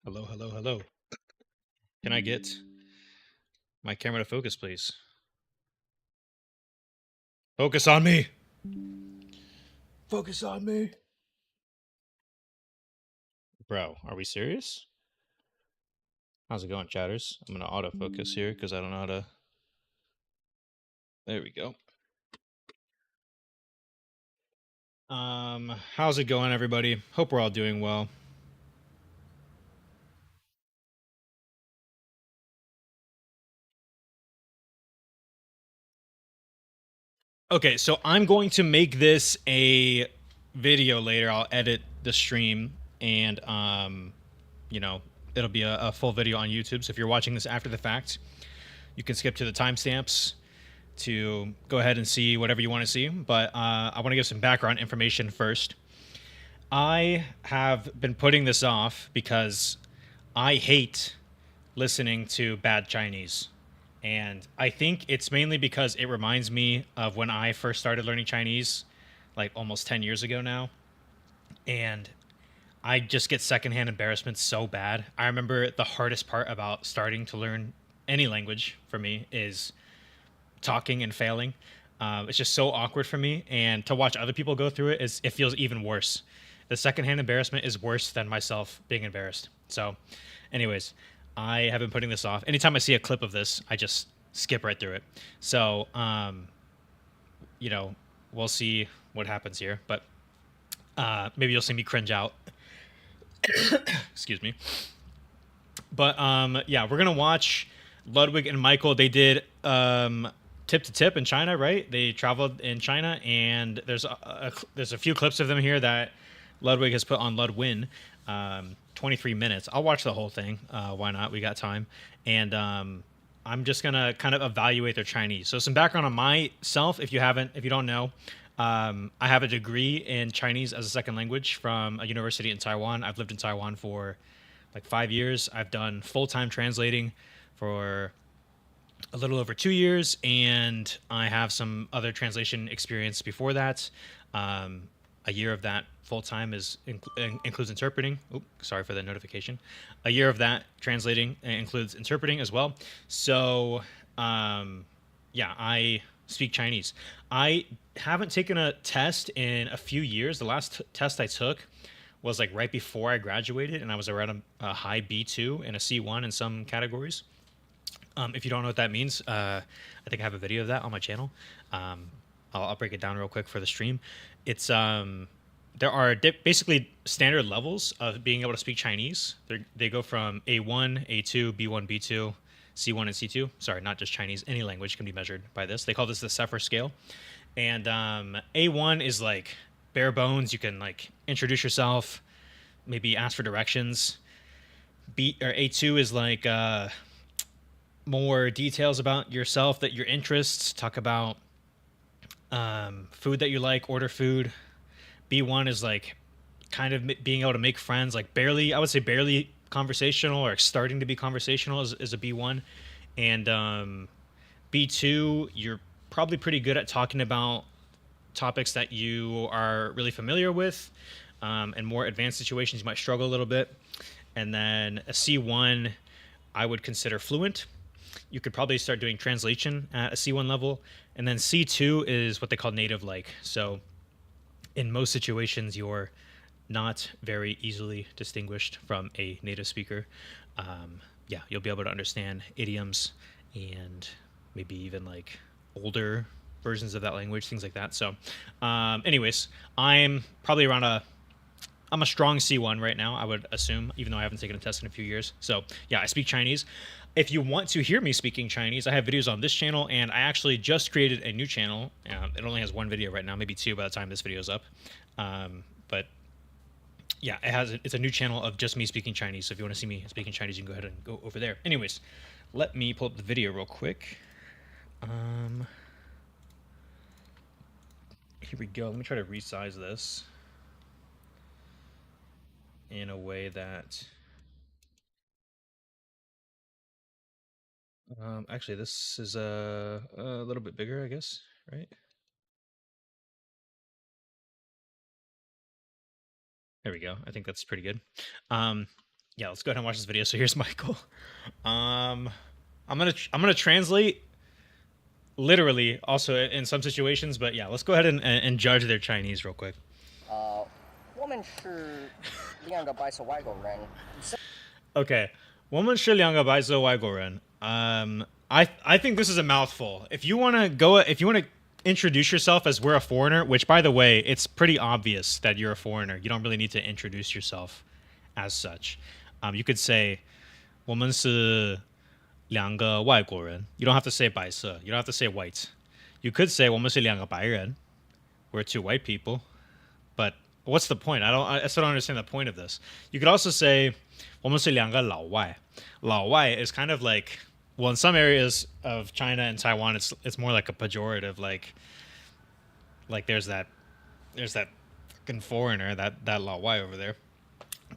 Hello, hello, hello. Can I get my camera to focus, please? Focus on me! Focus on me! Bro, are we serious? How's it going, chatters? I'm gonna autofocus here because I don't know how to. There we go. How's it going, everybody? Hope we're all doing well. Okay, so I'm going to make this a video later. I'll edit the stream and you know, it'll be a full video on YouTube. So if you're watching this after the fact, you can skip to the timestamps to go ahead and see whatever you want to see. But I want to give some background information first. I have been putting this off because I hate listening to bad Chinese. And I think it's mainly because it reminds me of when I first started learning Chinese, like almost 10 years ago now. And I just get secondhand embarrassment so bad. I remember the hardest part about starting to learn any language for me is talking and failing. It's just so awkward for me, and to watch other people go through it is it feels even worse. The secondhand embarrassment is worse than myself being embarrassed. So, anyways, I have been putting this off. Anytime I see a clip of this, I just skip right through it. So, you know, we'll see what happens here, but maybe you'll see me cringe out. Excuse me. But yeah, we're gonna watch Ludwig and Michael. They did tip to tip in China, right? They traveled in China, and there's a few clips of them here that Ludwig has put on Ludwin. 23 minutes. I'll watch the whole thing. Why not? We got time, and I'm just gonna kind of evaluate their Chinese. So some background on myself, if you don't know. I have a degree in Chinese as a second language from a university in Taiwan. I've lived in Taiwan for like 5 years. I've done full time translating for a little over 2 years, and I have some other translation experience before that. A year of that full time includes interpreting. Oops, sorry for the notification. A year of that translating includes interpreting as well. So, yeah, I speak Chinese. I haven't taken a test in a few years. The last test I took was like right before I graduated, and I was around a high B2 and a C1 in some categories. If you don't know what that means, I think I have a video of that on my channel. I'll break it down real quick for the stream. It's there are basically standard levels of being able to speak Chinese. They go from A1, A2, B1, B2, C1, and C2. Sorry, not just Chinese. Any language can be measured by this. They call this the Sephir scale. And A1 is like bare bones. You can like introduce yourself, maybe ask for directions. A2 is like more details about yourself, that your interests, talk about food that you like, order food. B1 is like kind of being able to make friends, like barely, I would say barely conversational or starting to be conversational is a B1. And B2, you're probably pretty good at talking about topics that you are really familiar with. And more advanced situations, you might struggle a little bit. And then a C1, I would consider fluent. You could probably start doing translation at a C1 level. And then C2 is what they call native like. So in most situations, you're not very easily distinguished from a native speaker. Yeah, you'll be able to understand idioms and maybe even like older versions of that language, things like that. So, anyways, I'm probably I'm a strong C1 right now, I would assume, even though I haven't taken a test in a few years. So, yeah, I speak Chinese. If you want to hear me speaking Chinese, I have videos on this channel, and I actually just created a new channel. It only has one video right now, maybe two by the time this video is up. But yeah, it's a new channel of just me speaking Chinese. So if you want to see me speaking Chinese, you can go ahead and go over there. Anyways, let me pull up the video real quick. Here we go. Let me try to resize this in a way that actually this is a little bit bigger, I guess, right? There we go. I think that's pretty good. Yeah, let's go ahead and watch this video. So here's Michael. Um, I'm gonna translate literally also in some situations, but yeah, let's go ahead and judge their Chinese real quick. 我们是两个白色外国人。Okay. 我们是两个白色外国人. I think this is a mouthful. If you want to introduce yourself as we're a foreigner, which by the way, it's pretty obvious that you're a foreigner. You don't really need to introduce yourself as such. You could say 我们是两个外国人. You don't have to say 白色. You don't have to say white. You could say 我们是两个白人. We're two white people. But what's the point? I still don't understand the point of this. You could also say 我们是两个老外. 老外 is kind of like, well, in some areas of China and Taiwan, it's more like a pejorative, like there's that fucking foreigner, that 老外 over there.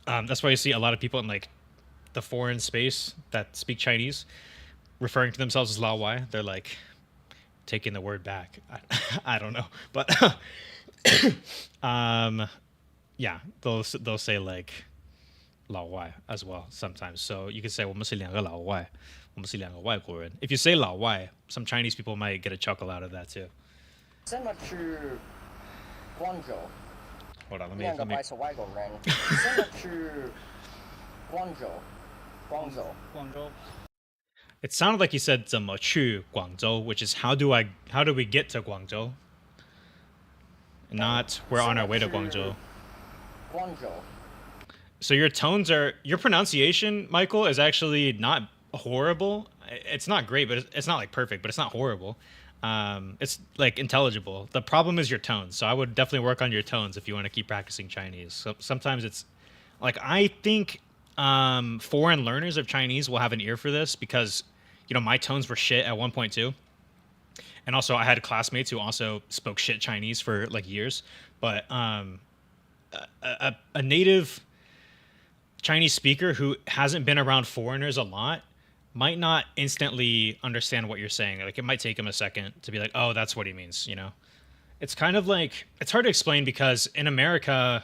That's why you see a lot of people in like the foreign space that speak Chinese referring to themselves as 老外. They're like taking the word back. I don't know, but yeah, they'll say like 老外 as well sometimes. So you could say 我们是两个老外. 我们是两个外国人. If you say 老外, some Chinese people might get a chuckle out of that too. 真的去广州。Hold on, let me. 两个白色外国人。真的去广州。广州。广州。It sounded like he said 怎么去广州, which is how do we get to Guangzhou? Not we're on our way to Guangzhou. Guangzhou. So your pronunciation, Michael, is actually not horrible. It's not great, but it's not like perfect, but it's not horrible. It's like intelligible. The problem is your tones. So I would definitely work on your tones if you want to keep practicing Chinese. So sometimes it's like, I think foreign learners of Chinese will have an ear for this because, you know, my tones were shit at 1.2. And also I had classmates who also spoke shit Chinese for like years. But a native Chinese speaker who hasn't been around foreigners a lot might not instantly understand what you're saying. Like it might take him a second to be like, oh, that's what he means, you know? It's kind of like, it's hard to explain because in America,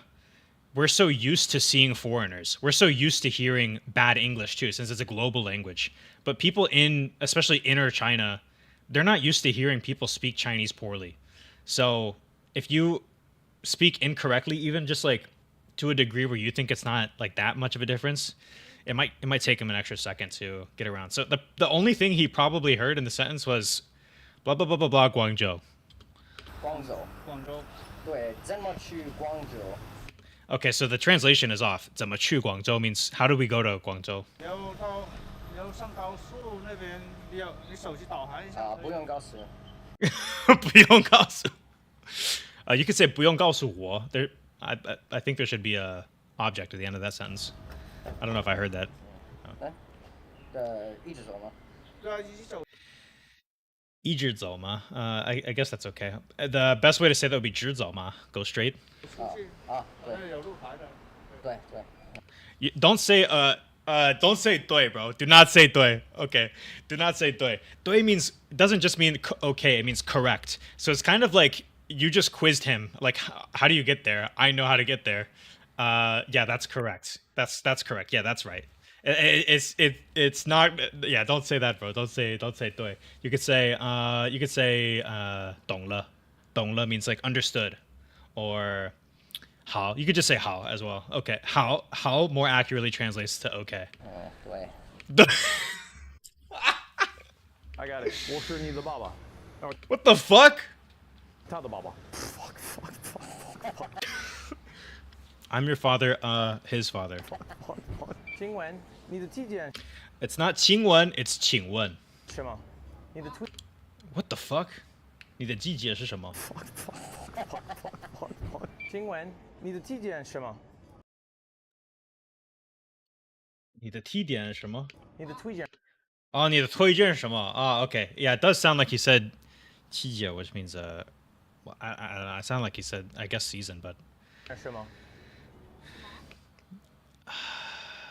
we're so used to seeing foreigners. We're so used to hearing bad English too, since it's a global language. But people in, especially inner China, they're not used to hearing people speak Chinese poorly. So if you speak incorrectly, even just like to a degree where you think it's not like that much of a difference, it might take him an extra second to get around. So the only thing he probably heard in the sentence was blah blah blah blah blah Guangzhou. Guangzhou. Guangzhou. 对，怎么去广州? Okay, so the translation is off. 怎么去广州 means how do we go to Guangzhou? 要上高速那边，你手机导航一下。不用高速。不用告诉. You could say 不用告诉我. There, I think there should be a object at the end of that sentence. I don't know if I heard that. 一直走吗？对啊，一直走。一直走吗? I guess that's okay. The best way to say that would be 直走吗? Go straight. 对。有路牌的。对。Don't say don't say 对, bro. Do not say 对. Okay. Do not say 对. 对 means, doesn't just mean okay, it means correct. So it's kind of like you just quizzed him. Like, how do you get there? I know how to get there. Yeah, that's correct. That's correct. Yeah, that's right. It's not. Yeah, don't say that, bro. Don't say 对. You could say 懂了. 懂了 means like understood, or 好. You could just say 好 as well. Okay, 好 more accurately translates to okay. 对。I got it. 我是你的爸爸。What the fuck? 他的爸爸。I'm your father, his father. 请问你的体检 It's not 请问, it's 请问. 什么？你的推 What the fuck? 你的季节是什么? 请问你的体检什么？你的体检什么？你的推荐 Oh, 你的推荐什么? Oh, okay. Yeah, it does sound like he said 季节, which means well, I don't know. It sounded like he said, I guess season, but 什么？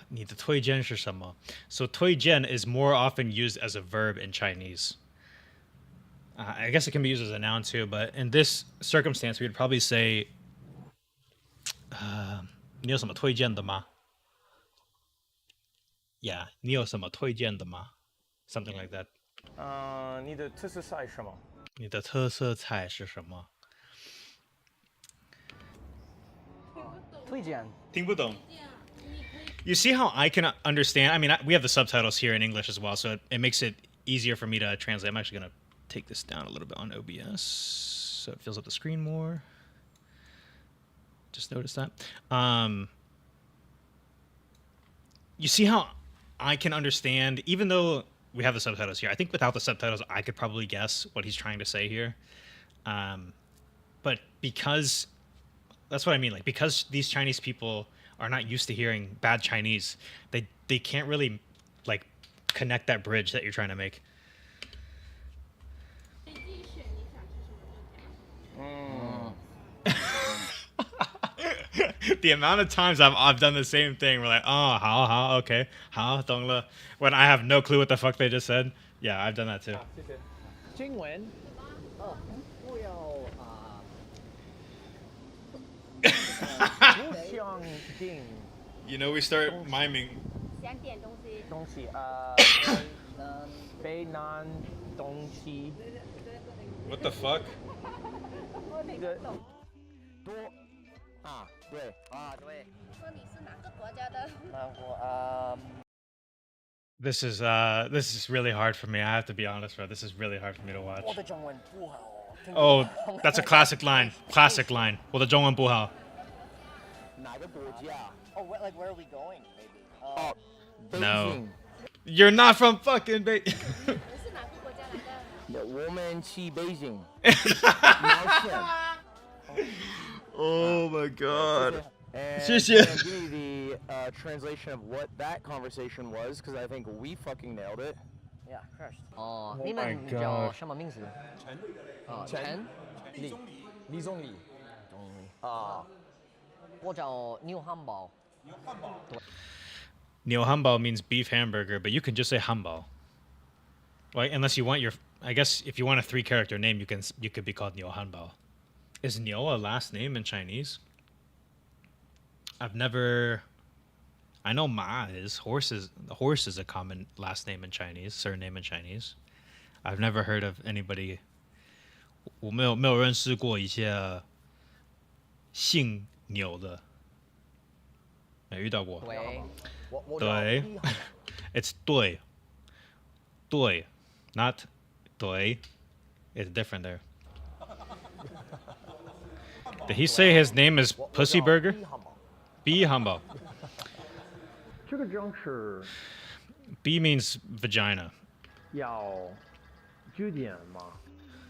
你的推荐是什么? So 推荐 is more often used as a verb in Chinese. I guess it can be used as a noun too, but in this circumstance, we would probably say 你有什么推荐的吗? Yeah, 你有什么推荐的吗? Something like that. 你的特色菜是什么？你的特色菜是什么？推荐。听不懂。You see how I can understand? I mean, we have the subtitles here in English as well, so it makes it easier for me to translate. I'm actually going to take this down a little bit on OBS so it fills up the screen more. Just noticed that. You see how I can understand, even though we have the subtitles here. I think without the subtitles, I could probably guess what he's trying to say here. But because that's what I mean. Like, because these Chinese people are not used to hearing bad Chinese, they can't really like connect that bridge that you're trying to make. The amount of times I've done the same thing. We're like, oh, how, okay, how, 懂了, when I have no clue what the fuck they just said. Yeah, I've done that too. 谢谢。经文。不要不想订 You know, we start miming. 想点东西。东西北南东西。 What the fuck? 那个多对对。说你是哪个国家的？那我This is really hard for me. I have to be honest, bro. This is really hard for me to watch. 我的中文不好。 Oh, that's a classic line. Classic line. 我的中文不好。哪个国家？ Oh, like where are we going? Maybe. No. You're not from fucking Beijing. 你是哪个国家来的？我们去北京。 Oh my god. And 谢谢。 give me the translation of what that conversation was, because I think we fucking nailed it. Yeah, crushed. ，Oh 你们 my 叫 god 什么名字？陈李总理。我叫牛汉堡。 Neo Hanbao means beef hamburger, but you can just say Hanbao. Like, unless you want I guess if you want a 3-character name, you could be called Neo Hanbao. Is Neo a last name in Chinese? I know Ma is. Horse is a common last name in Chinese, surname in Chinese. I've never heard of anybody. 我没有认识过一些姓牛的，没遇到过。对，it's 对 not 对. It's different there. Did he say his name is Pussy Burger? B Hanbao. 这个正是 B means vagina. 要9点吗？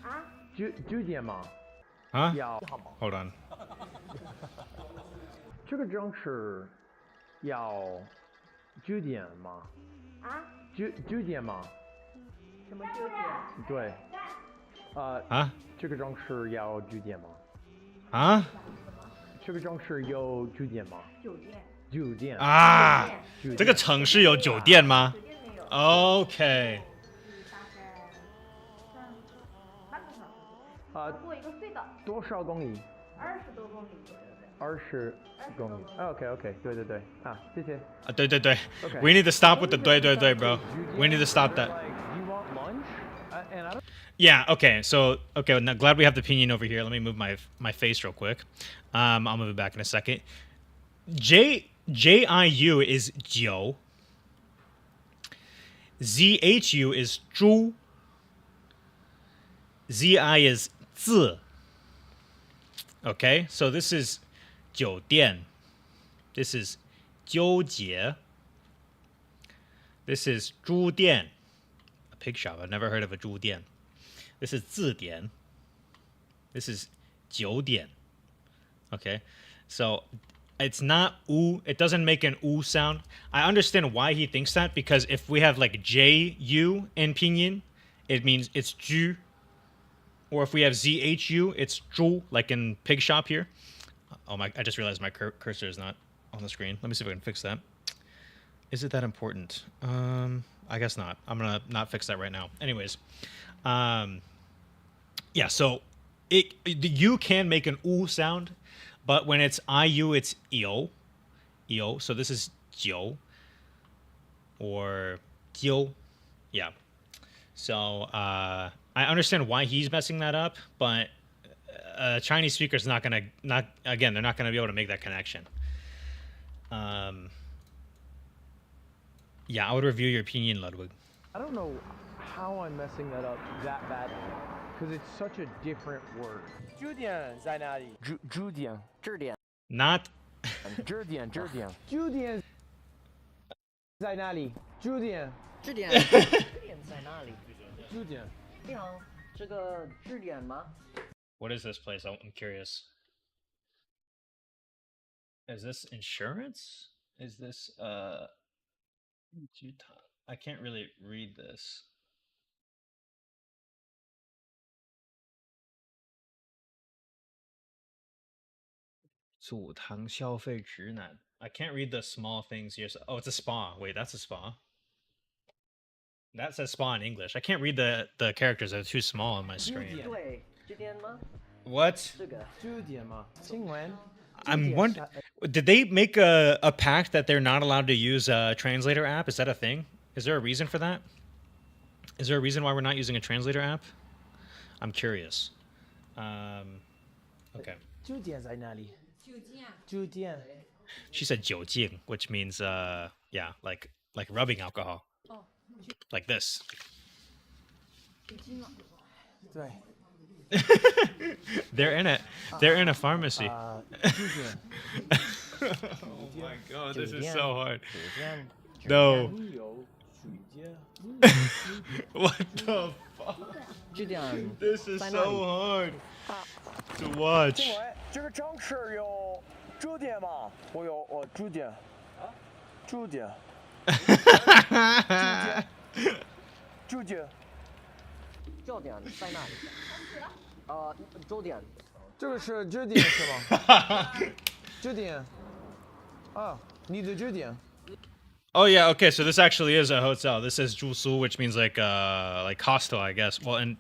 啊9点吗？ Huh? 要 Hold on. 这个正是要9点吗？啊？ 9点吗？什么9点？对。啊？这个正是要9点吗？啊？这个正是有9点吗？酒店。啊，酒店这个城市有酒店吗酒店没有。 ？OK. 大概半个小时。过一个隧道。多少公里20多公里左右的。 ？20公里。OK，对，谢谢。对对对 Okay. We need to stop with the 对对对 bro. We need to stop that. Like, you want lunch? And I don't. Yeah, okay. So, okay, now glad we have the pinyin over here. Let me move my face real quick. I'll move it back in a second. Jiu is jiu. Zhu is zhu. Zi is zi. Okay, so this is 酒店. This is 纠结. This is 猪店. A pig shop. I've never heard of a 猪店. This is 字典. This is 九点. Okay, so it's not oo. It doesn't make an oo sound. I understand why he thinks that, because if we have like JU in pinyin, it means it's ju. Or if we have ZHU, it's zhu, like in pig shop here. Oh my! I just realized my cursor is not on the screen. Let me see if I can fix that. Is it that important? I guess not. I'm gonna not fix that right now. Anyways, yeah. So the U can make an U sound, but when it's IU, it's io. So this is jiu. or jiu. Yeah. So I understand why he's messing that up, but a Chinese speaker is not gonna they're not gonna be able to make that connection. Yeah, I would review your opinion, Ludwig. I don't know how I'm messing that up that badly, because it's such a different word. 支点在哪里？支点，支点， Not 支点，支点，支点在哪里？支点，支点，支点在哪里？支点。你好，这个支点吗？ what is this place? I'm curious. Is this insurance? Is this I can't really read this. I can't read the small things here. Oh, it's a spa. Wait, that's a spa. That says spa in English. I can't read the characters. They're too small on my screen. 对，支点吗？ What? 这个支点吗？新闻。 I'm wondering, did they make a pact that they're not allowed to use a translator app? Is that a thing? Is there a reason for that? Is there a reason why we're not using a translator app? I'm curious. Okay. 支点在哪里？支点。 She said 酒精, which means yeah, like rubbing alcohol. Like this. 对。 They're in it. They're in a pharmacy. 支点。 Oh my god, this is so hard. 支点。 No. 有水点。 What the fuck? 支点 This is 在哪里 so hard to watch. 这个张氏有支点吗？我支点。支点。支点。焦点在哪里？焦点。这个是支点是吗？支点。啊，你的支点。 Oh yeah, okay, so this actually is a hotel. This is 住宿, which means like hostel, I guess. Well, and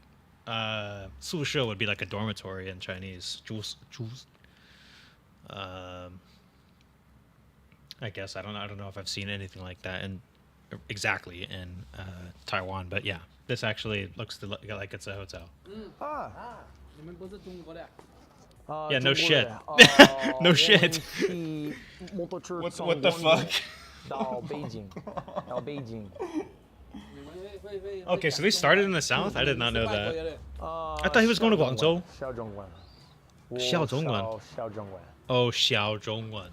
宿舍 would be like a dormitory in Chinese. 住 I guess I don't know if I've seen anything like that exactly in Taiwan, but yeah, this actually looks like it's a hotel. 啊。 你们不是中国的？ Yeah, no 中国 shit. 的 No shit. 我们骑摩托车 What the fuck? 到北京，到北京。 Okay, so they started in the south? I did not know that. 啊 I thought he was going to Guangzhou. 小中文。小中文。小中文。 Oh, 小中文.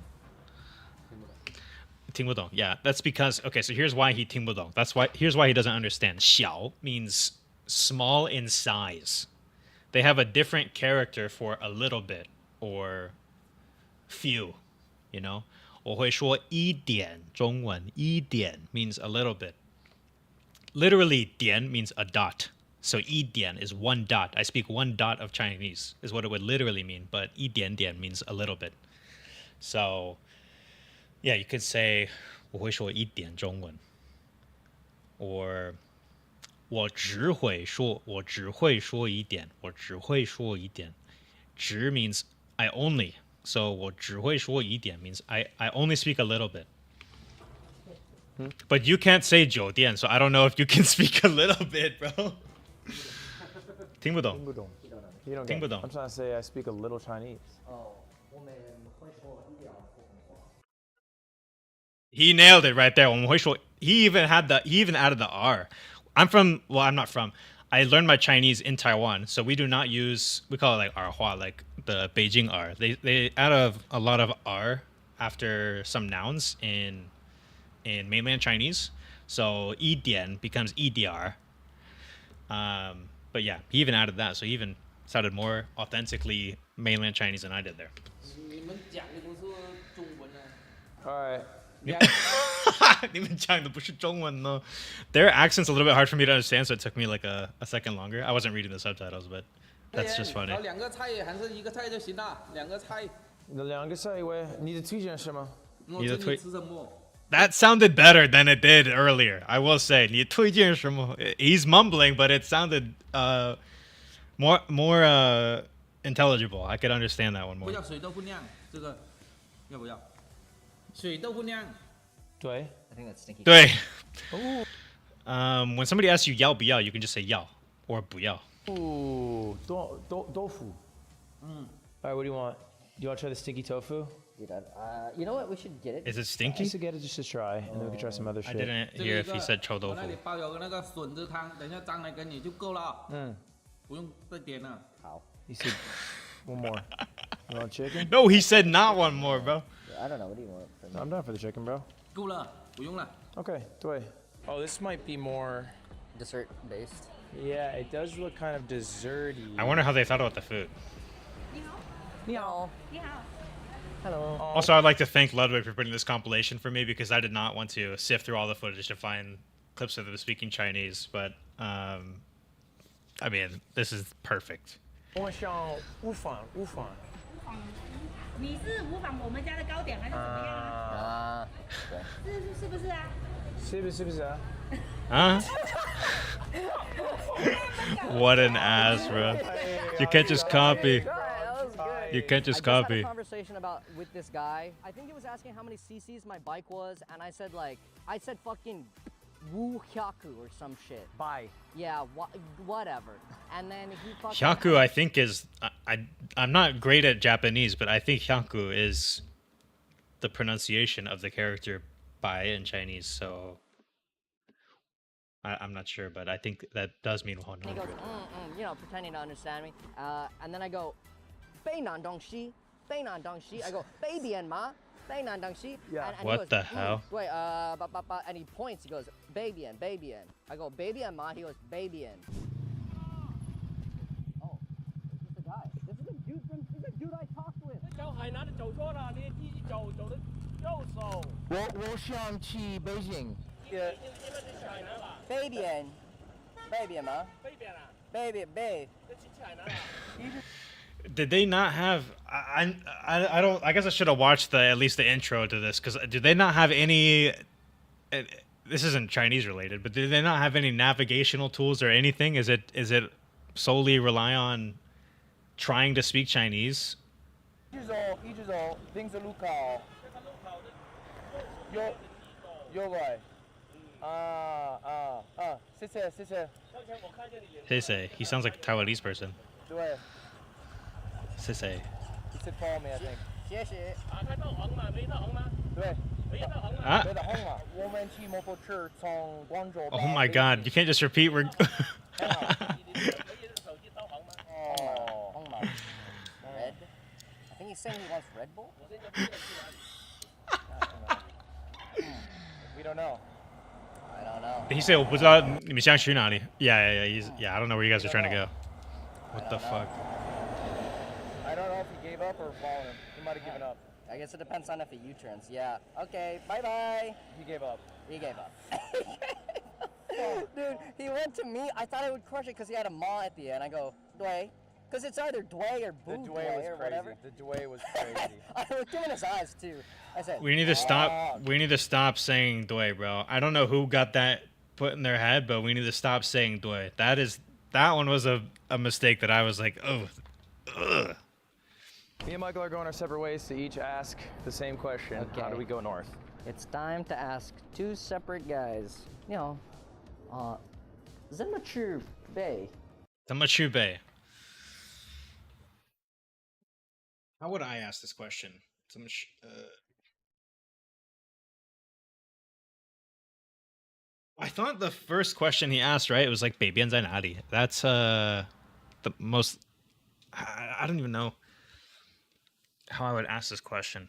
听不懂. Yeah, that's because okay, so here's why he 听不懂. Here's why he doesn't understand. 小 means small in size. They have a different character for a little bit or few, you know? 我会说一点中文. 一点 means a little bit. Literally, 点 means a dot. So 一点 is one dot. I speak one dot of Chinese is what it would literally mean, but 一点点 means a little bit. So yeah, you could say 我会说一点中文 or 我只会说一点 只 means I only. So 我只会说一点 means I only speak a little bit. But you can't say 酒店, so I don't know if you can speak a little bit, bro. 听不懂. 听不懂。You don't 听不懂。 I'm trying to say I speak a little Chinese. 我们会说一点普通话。 He nailed it right there. 我们会说 he even added the R. I'm not from. I learned my Chinese in Taiwan, so we do not use, we call it like R-hua, like the Beijing R. They add a lot of R after some nouns in mainland Chinese. So 一点 becomes 一点. But yeah, he even added that, so he even sounded more authentically mainland Chinese than I did there. 你们讲的都是中文啊。 All right. 你们讲的不是中文呢. Their accent's a little bit hard for me to understand, so it took me like a second longer. I wasn't reading the subtitles, but that's just funny. 找两个菜还是一个菜就行了，两个菜。两个菜位，你的推荐是吗？我你的推-吃什么？ That sounded better than it did earlier, I will say. 你推荐什么? He's mumbling, but it sounded more intelligible. I could understand that one 不 more. 要水豆腐酿，这个要不要？水豆腐酿。对。 I think that's stinky. 对 When somebody asks you yao biyao, you can just say yao or buyao. Ooh, tofu. All right, what do you want? Do you want to try the stinky tofu? Dude, you know what? We should get it. Is it stinky? Just to get it, just to try, and then we can try some other I shit. didn't 这个 hear 一 if 个 he said 臭豆我那里腐。包有那个笋子汤，等一下张来给你就够了，不用再点了。好。 You said one more. You want chicken? No, he said not one more, bro. I don't know. What do you want? From me? I'm down for the chicken, bro. 够了，不用了。 Okay, Dway. Oh, this might be more. Dessert based. Yeah, it does look kind of desserty. I wonder how they thought about the food. 你好， No. 你好。 Hello. Also, I'd like to thank Ludwig for putting this compilation for me because I did not want to sift through all the footage to find clips of them speaking Chinese. But, I mean, this is perfect. 我想乌饭。你是模仿我们家的糕点还是怎么样啊？是不是啊？是不是啊？ Huh? What an ass, bro. You can't just copy. That was good. You can't just I just had copy. a conversation with this guy. I think he was asking how many cc's my bike was, and I said fucking Wu Hyaku or some shit. Bye. Yeah, whatever. And then he fucking Hyaku, I think, is... I'm not great at Japanese, but I think Hyaku is the pronunciation of the character bai in Chinese, so... I'm not sure, but I think that does mean 100. He goes, pretending to understand me. And then I go, 北南东西. I go, 北边吗? 北南东西. Yeah. And he What goes, the hell? Wait, and he points. He goes, 北边. I go, 北边吗? He goes, 北边. Oh, this is the guy. This is the dude I talked with. 走海南就走錯啦，你自己走得右手。我想去北京。北边吗? 北边. Did they not have... I don't... I guess I should have watched at least the intro to this, because did they not have any... This isn't Chinese related, but did they not have any navigational tools or anything? Is it solely rely on trying to speak Chinese? 一直走，盯着路口。右拐。谢谢。 Sisei. He sounds like a Taiwanese person. 对 Sisei. He said follow me, I think. 谢谢. 对， Ah. 对的，红了。我们骑摩托车从广州。 Oh my god, you can't just repeat. We're... Red? I think he's saying he wants Red Bull? We don't know. I don't know. He said, 我不知道你们想去哪里? Yeah. I don't know where you guys are trying to go. What the fuck? I don't know if he gave up or followed him. He might have given up. I guess it depends on if he U-turns. Yeah. Okay, bye-bye. He gave up. He gave up. Dude, he went to me. I thought I would crush it because he had a ma at the end. I go, Dway. Because it's either Dway or The Boo Dway was or crazy. whatever. The Dway was crazy. I looked him in his eyes, too. I said, We need to stop. We need to stop saying "dui," bro. I don't know who got that put in their head, but we need to stop saying "dui." That one was a mistake that I was like, oh, ugh. Me and Michael are going our separate ways to each ask the same question. Okay. How do we go north? It's time to ask two separate guys. You know, Zenmachu Bay. Tamachube. How would I ask this question? I thought the first question he asked, right? It was like "Baby and Zainadi." That's the most. I don't even know how I would ask this question.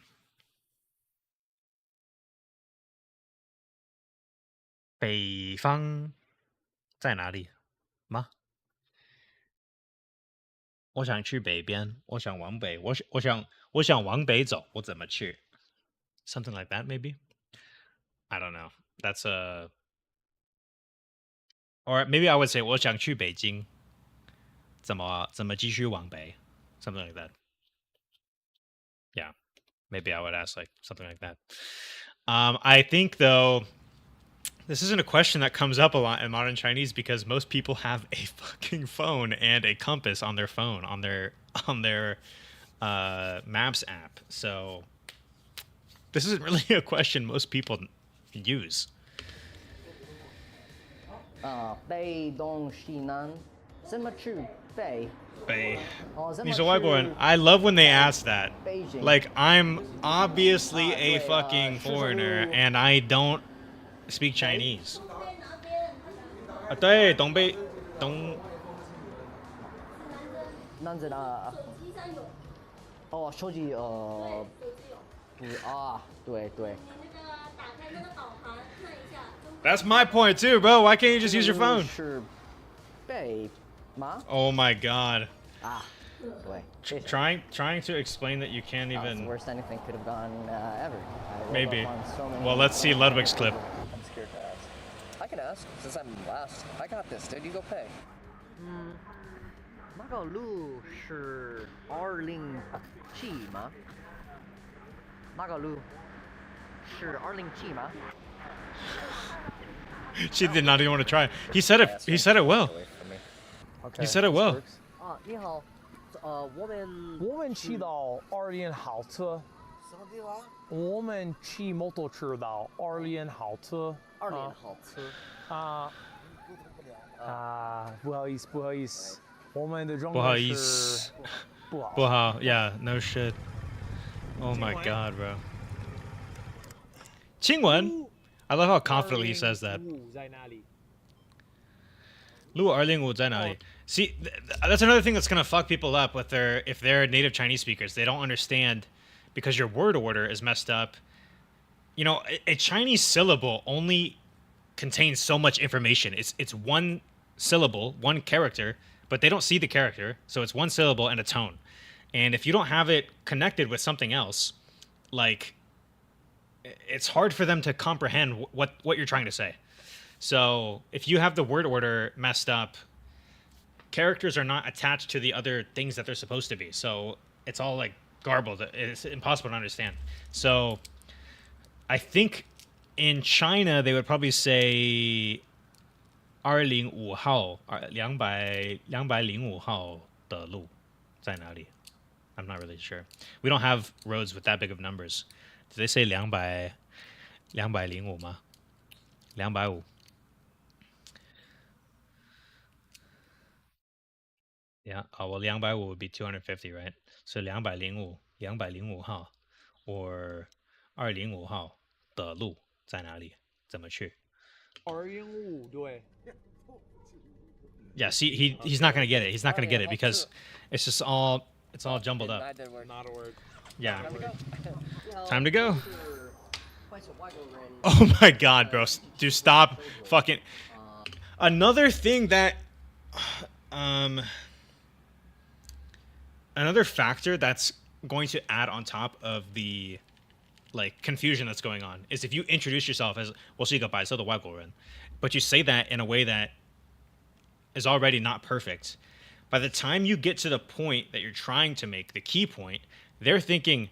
北方在哪里吗？我想去北边，我想往北，我想往北走，我怎么去？Something like that, maybe. I don't know. That's or maybe I would say 我想去北京，怎么继续往北？Something like that. Yeah, maybe I would ask like something like that. I think though, this isn't a question that comes up a lot in modern Chinese because most people have a fucking phone and a compass on their phone on their maps app. So this isn't really a question most people use. 背东西南，怎么去背？ Bay. 哦，怎么 He's a white boy. 去 I love when they ask that. Beijing? Like, I'm obviously Ah, a wait, fucking foreigner Shizuku. and I don't speak Chinese. 对，东北，东。男子的。哦，手机不啊，对对。 That's my point too, bro. Why can't you just use your phone? 是背吗？ Oh my god. 啊，对。 Trying to explain that you can't That was the even. worst anything could have gone ever. I rolled Maybe. up on so many- Well, let's see Ludwig's clip. I'm scared to ask. I can ask since I'm last. I got this, dude. You go pay. 那个路是207吗？那个路是207吗？ She did not even want to try. He said it. He said it well. Okay, He said it this well. works. 啊，你好，我们骑到2号车。什么地方我们骑摩托车到2号车。 ？2号车。不好意思，不好意思，我们的中不好文意是思。不好。不好. Yeah, no shit. Oh my god, bro. 亲吻. I love how confidently he says that. 在哪里？路205在哪里? See, that's another thing that's gonna fuck people up with if they're native Chinese speakers. They don't understand because your word order is messed up. You know, a Chinese syllable only contains so much information. It's one syllable, one character, but they don't see the character, so it's one syllable and a tone. And if you don't have it connected with something else, like, it's hard for them to comprehend what you're trying to say. So if you have the word order messed up, characters are not attached to the other things that they're supposed to be. So it's all like garbled. It's impossible to understand. So I think in China they would probably say 205号205号的路在哪里? I'm not really sure. We don't have roads with that big of numbers. Did they say 205吗? 205. Yeah. Oh, well, 205 would be 250, right? So 205号 or 205号的路在哪里？怎么去？ 205对。 Yeah, see, he's not gonna get it. He's not gonna get it because it's just all jumbled up. Not a word. Yeah. Time to go. 外国人。 Oh my god, bro. Dude, stop fucking. Another thing that another factor that's going to add on top of the like confusion that's going on is if you introduce yourself as 我是一个白色的外国人, but you say that in a way that is already not perfect. By the time you get to the point that you're trying to make, the key point, they're thinking,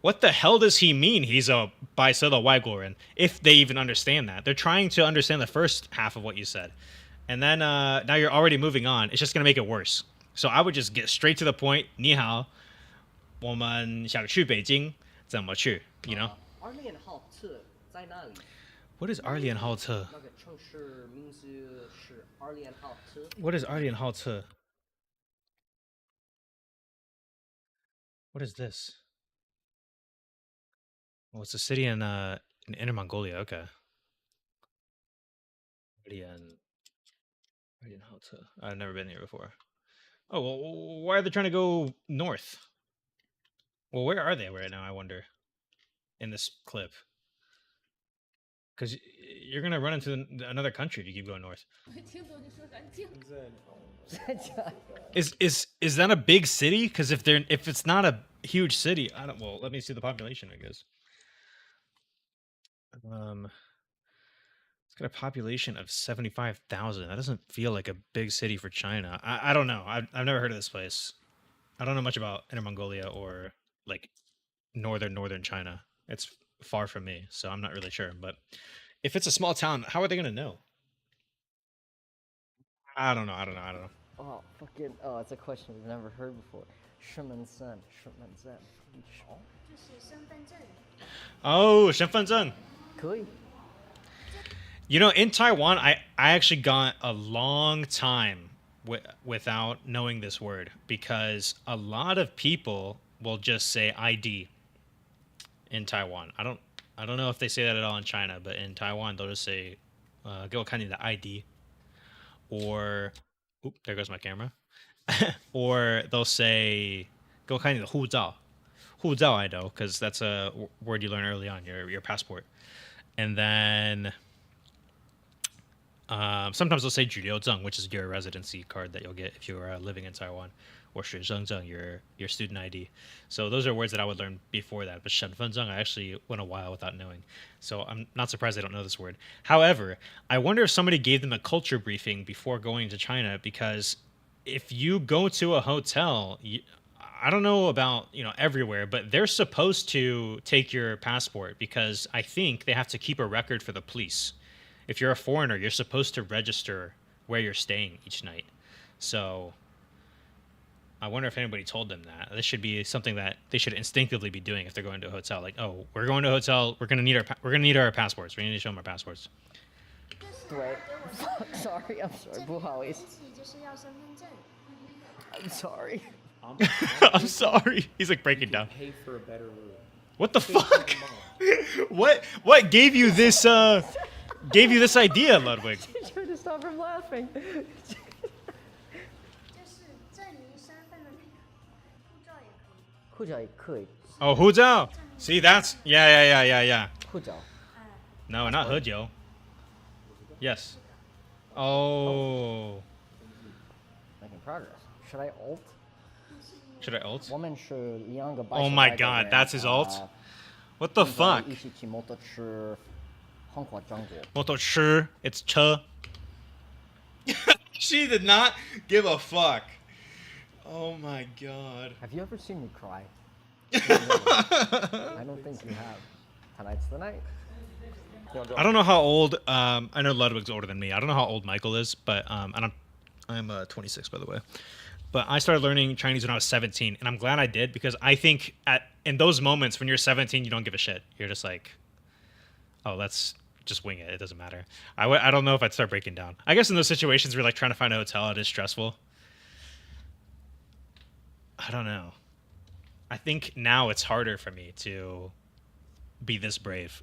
what the hell does he mean he's a 白色的外国人? If they even understand that. They're trying to understand the first half of what you said. And then now you're already moving on. It's just going to make it worse. So I would just get straight to the point. 你好,我们想去北京,怎么去? You know? 2号车在哪里？ What is 2号车?那个城市名字是2号车。 What is 2号车? What is this? Oh, it's a city in Inner Mongolia. Okay. 2号车. I've never been here before. Oh, well, why are they trying to go north? Well, where are they right now, I wonder, in this clip? Because you're going to run into another country if you keep going north. is that a big city? Because if it's not a huge city, I don't. Well, let me see the population, I guess. It's got a population of 75,000. That doesn't feel like a big city for China. I don't know. I've never heard of this place. I don't know much about Inner Mongolia or like northern China. It's far from me, so I'm not really sure. But if it's a small town, how are they gonna know? I don't know. Oh, fucking, oh, it's a question we've never heard before. 身份证. Oh, 身份证. 可以. You know, in Taiwan, I actually got a long time without knowing this word because a lot of people will just say ID in Taiwan. I don't know if they say that at all in China, but in Taiwan they'll just say "给我看你的 ID" or oop, there goes my camera. Or they'll say "给我看你的护照." 护照 I know because that's a word you learn early on, your passport. And then sometimes they'll say 居留证, which is your residency card that you'll get if you are living in Taiwan, or 学生证, your student ID. So those are words that I would learn before that. But 身份证, I actually went a while without knowing. So I'm not surprised I don't know this word. However, I wonder if somebody gave them a culture briefing before going to China, because if you go to a hotel, I don't know about, everywhere, but they're supposed to take your passport because I think they have to keep a record for the police. If you're a foreigner, you're supposed to register where you're staying each night. So I wonder if anybody told them that. This should be something that they should instinctively be doing if they're going to a hotel. Like, oh, we're going to a hotel. We're gonna need our passports. We need to show them our passports. Right. Sorry, I'm sorry. 不好意思. I'm sorry. I'm sorry. He's like breaking down. Pay for a better room. What the fuck? What gave you this idea, Ludwig? Trying to stop from laughing. 就是证明身份的那个护照也可以。护照也可以. Oh, 护照. See, that's yeah. 护照. No, not 喝酒. Yes. Oh. Making progress. Should I alt? Should I ult? 我们是两个 Oh my god, that's his ult? What the fuck? 一起骑摩托车横跨中国. 摩托车, it's 车. She did not give a fuck. Oh my god. Have you ever seen me cry? I don't think you have. Tonight's the night. I don't know how old. I know Ludwig's older than me. I don't know how old Michael is, but and I'm 26 by the way. But I started learning Chinese when I was 17, and I'm glad I did because I think in those moments when you're 17, you don't give a shit. You're just like, oh, let's just wing it. It doesn't matter. I don't know if I'd start breaking down. I guess in those situations where like trying to find a hotel, it is stressful. I don't know. I think now it's harder for me to be this brave.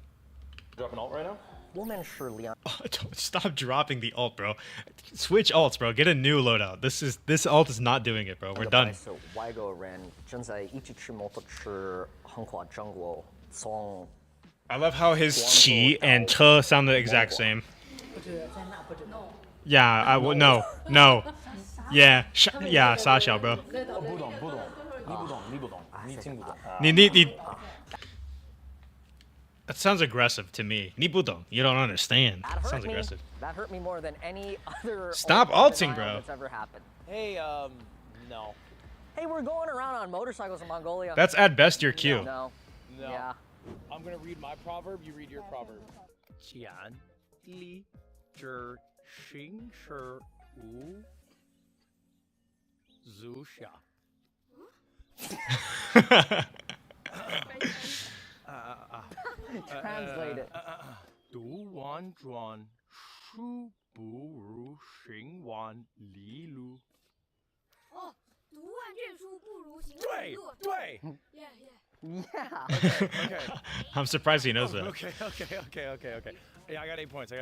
Drop an alt right now? 我们是两 Don't stop dropping the alt, bro. Switch alts, bro. Get a new loadout. This alt is not doing it, bro. We're done. 外国人正在一起骑摩托车横跨中国，从 I love how his qi and che sound the exact same. Yeah, I would no. Yeah, yeah, Sasha, bro. 不懂，你不懂，你听不懂。你 That sounds aggressive to me. 你不懂, you don't understand. That hurt Sounds me. aggressive. That hurt me more than any other. Stop alt alting, denial bro. That's ever happened. Hey, no. Hey, we're going around on motorcycles in Mongolia. That's at best your cue. No. No. Yeah. I'm gonna read my proverb, you read your proverb. 钱力之行事无足下。Translate it. 读万卷书不如行万里路。哦，读万卷书不如行万里对路。对。 Yeah, yeah. Yeah. Okay. I'm surprised he knows that. Okay. Yeah, I got 8 points.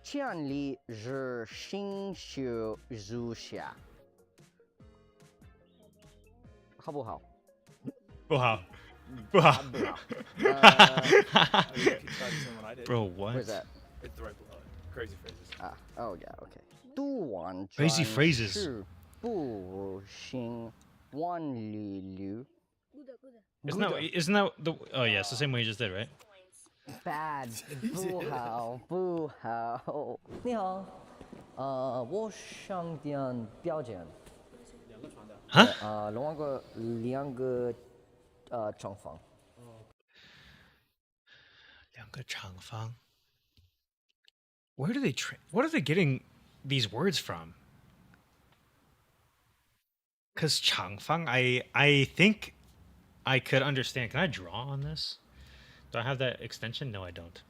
千里之行修如下。好不好？不好. 不好. Bro, what? Where's that? It's right below it. Crazy phrases. Oh yeah, okay. 读万 Crazy 卷 phrases. 书不如行万里路。 Isn't that the? Oh yeah, it's the same way you just did, right? Bad. 不好，不好。你好，我想点标件。 Huh? 两个长方。两个长方. Where do they what are they getting these words from? Cause 长方, I think I could understand. Can I draw on this? Do I have that extension? No, I don't.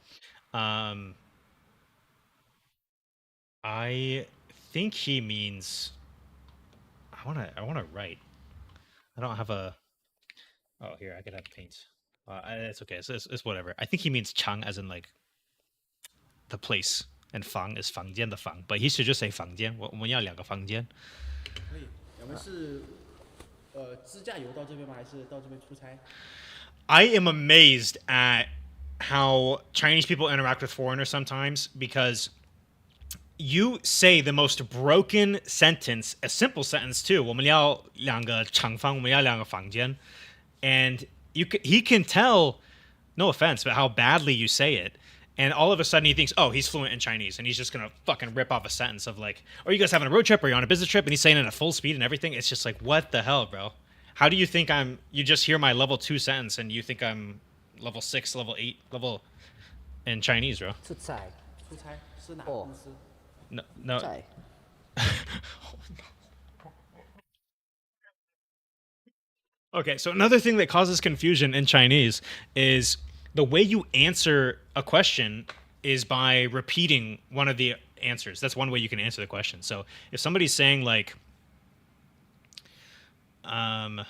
I think he means. I wanna write. I don't have a. Oh, here I could have paint. It's okay. It's whatever. I think he means Chang as in like the place, and Fang is 房间的房. But he should just say 房间。我们要2个房间。可以，我们是自驾游到这边吗？还是到这边出差？ I am amazed at how Chinese people interact with foreigners sometimes because you say the most broken sentence, a simple sentence too. 我们要2个长房，我们要2个房间, and he can tell, no offense, but how badly you say it. And all of a sudden he thinks, oh, he's fluent in Chinese, and he's just gonna fucking rip off a sentence of like, are you guys having a road trip? Or are you on a business trip? And he's saying it at full speed and everything. It's just like, what the hell, bro? How do you think you just hear my level 2 sentence and you think I'm level 6, level 8, level in Chinese, bro? 出差。出差是哪个公司？ No. 在。Okay, so another thing that causes confusion in Chinese is the way you answer a question is by repeating one of the answers. That's one way you can answer the question. So if somebody's saying like, I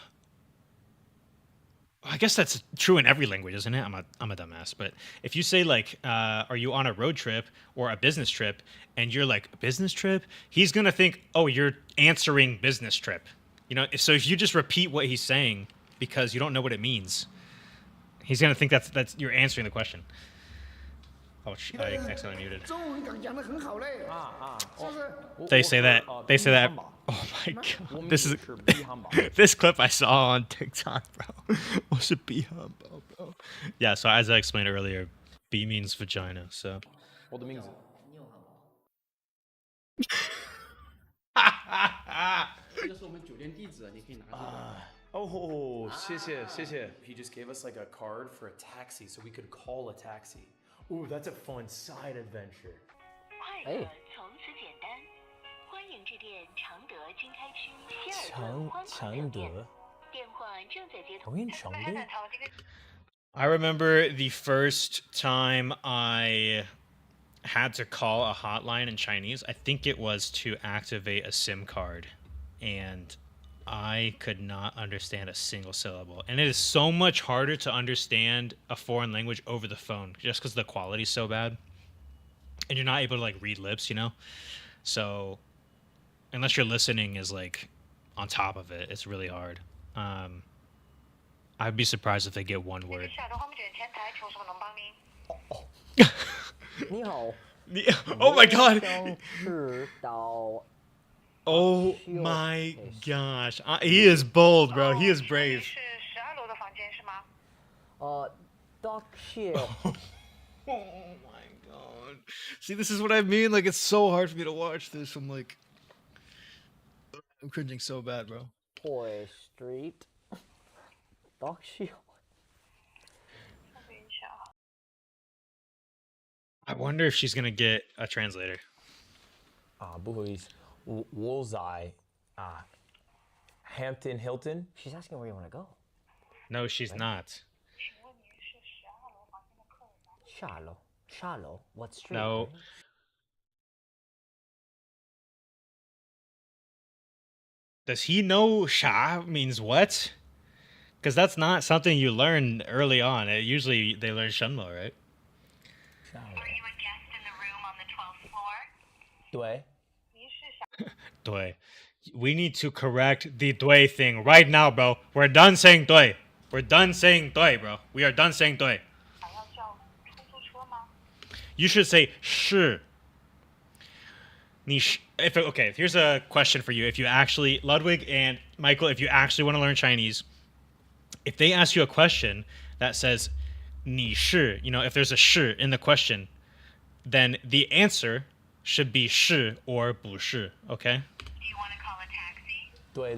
guess that's true in every language, isn't it? I'm a dumbass. But if you say like, are you on a road trip or a business trip, and you're like, business trip, he's gonna think, oh, you're answering business trip. You know, so if you just repeat what he's saying because you don't know what it means, he's gonna think that's you're answering the question. Oh, I accidentally muted. They say that. They say that. Oh my god! This clip I saw on TikTok, bro. What's a B-humbo, bro? Yeah. So as I explained earlier, B means vagina. So. 我的名字。这个是我们酒店地址，你可以拿这个。 Oh, 谢谢谢谢. He just gave us like a card for a taxi, so we could call a taxi. Ooh, that's a fun side adventure. 快乐从此简单，欢迎致电常德经开区希尔顿欢快酒店，电话正在接通。I remember the first time I had to call a hotline in Chinese. I think it was to activate a SIM card, and I could not understand a single syllable. And it is so much harder to understand a foreign language over the phone just because the quality is so bad. And you're not able to like read lips, you know? So unless your listening is like on top of it, it's really hard. I'd be surprised if they get one word. 你好。 Oh my god! 是到 Oh my gosh. He is bold, bro. He is brave. 是12楼的房间是吗？Dock shit. Oh my god. See, this is what I mean. Like, it's so hard for me to watch this. I'm like, I'm cringing so bad, bro. Toy Street. Dock shit. I wonder if she's gonna get a translator. 不好意思，我在Hampton Hilton. She's asking where you want to go. No, she's not. 下楼，下楼. What street? No. Does he know sha means what? Because that's not something you learn early on. Usually they learn shenmo, right? Were you a guest in the room on the 12th floor? 对。你是小 Dui. We need to correct the dui thing right now, bro. We're done saying dui. We're done saying dui, bro. We are done saying dui. 想要叫出租车吗？ You should say 是. Okay, here's a question for you. If you actually, Ludwig and Michael, if you actually want to learn Chinese, if they ask you a question that says 你是, you know, if there's a 是 in the question, then the answer should be 是 or 不是, okay? Do you want to call a taxi? 对。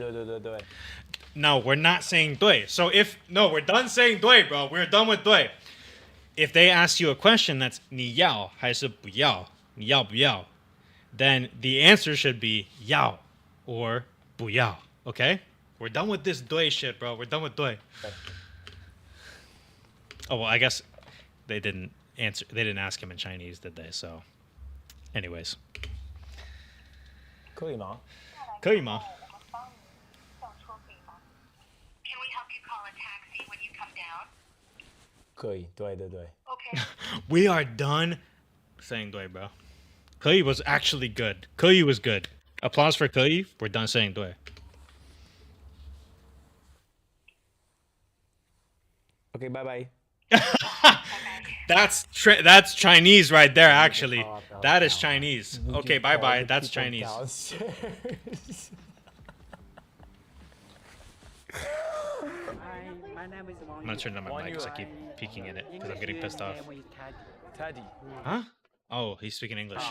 No, we're not saying 对. So we're done saying 对, bro. We're done with 对. If they ask you a question that's 你要还是不要, 你要不要, then the answer should be 要 or 不要, okay? We're done with this 对 shit, bro. We're done with 对. Oh, well, I guess they didn't ask him in Chinese, did they? So, anyways. 可以吗？可以吗？ Can we help you call a taxi when you come down? 可以，对对对。 Okay. We are done saying 对 bro. 可以 was actually good. 可以 was good. Applause for 可以. We're done saying 对. OK， 拜拜。 That's Chinese right there. Actually, that is Chinese. Okay, bye bye. That's Chinese. My name is Wang I'm not turning on my mic because I keep peeking in it because I'm getting pissed off. Teddy。 Huh? Oh, he's speaking English.